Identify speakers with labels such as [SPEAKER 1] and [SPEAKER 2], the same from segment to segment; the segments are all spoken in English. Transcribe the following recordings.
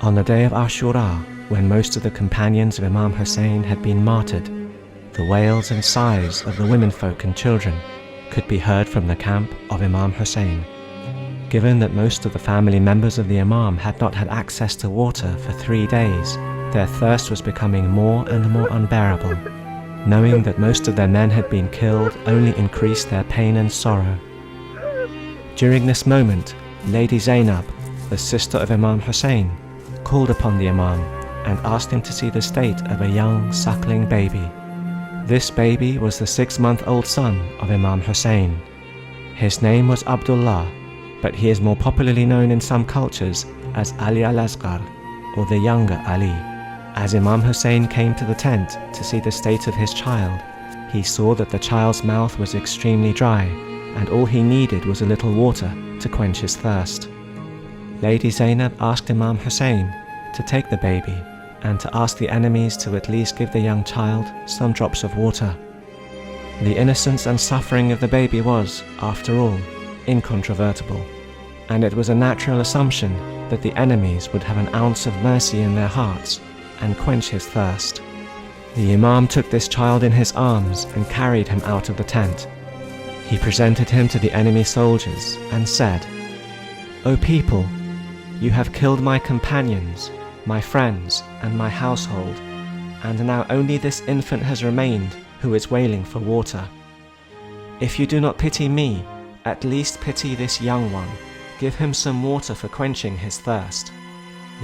[SPEAKER 1] On the day of Ashura, when most of the companions of Imam Hussain had been martyred, the wails and sighs of the womenfolk and children could be heard from the camp of Imam Hussain. Given that most of the family members of the Imam had not had access to water for 3 days, their thirst was becoming more and more unbearable. Knowing that most of their men had been killed only increased their pain and sorrow. During this moment, Lady Zainab, the sister of Imam Hussain, called upon the Imam and asked him to see the state of a young suckling baby. This baby was the 6-month-old son of Imam Hussain. His name was Abdullah, but he is more popularly known in some cultures as Ali Asghar, or the younger Ali. As Imam Hussain came to the tent to see the state of his child, he saw that the child's mouth was extremely dry, and all he needed was a little water to quench his thirst. Lady Zainab asked Imam Hussain to take the baby and to ask the enemies to at least give the young child some drops of water. The innocence and suffering of the baby was, after all, incontrovertible, and it was a natural assumption that the enemies would have an ounce of mercy in their hearts and quench his thirst. The Imam took this child in his arms and carried him out of the tent. He presented him to the enemy soldiers and said, "O people, you have killed my companions, my friends, and my household, and now only this infant has remained who is wailing for water. If you do not pity me, at least pity this young one. Give him some water for quenching his thirst."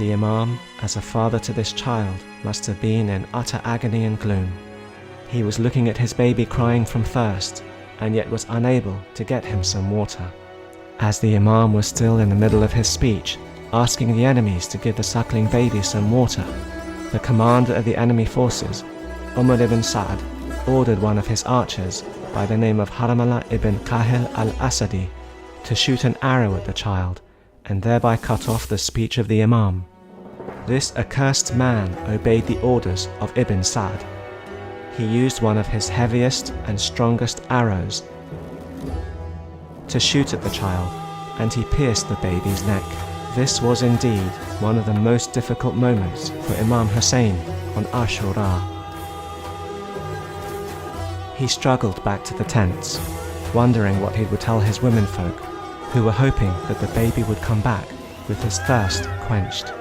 [SPEAKER 1] The Imam, as a father to this child, must have been in utter agony and gloom. He was looking at his baby crying from thirst, and yet was unable to get him some water. As the Imam was still in the middle of his speech, asking the enemies to give the suckling baby some water, the commander of the enemy forces, Umar ibn Sa'd, ordered one of his archers by the name of Harmala ibn Kahil al-Asadi to shoot an arrow at the child and thereby cut off the speech of the Imam. This accursed man obeyed the orders of Ibn Sa'd. He used one of his heaviest and strongest arrows to shoot at the child, and he pierced the baby's neck. This was indeed one of the most difficult moments for Imam Hussain on Ashura. He struggled back to the tents, wondering what he would tell his womenfolk, who were hoping that the baby would come back with his thirst quenched.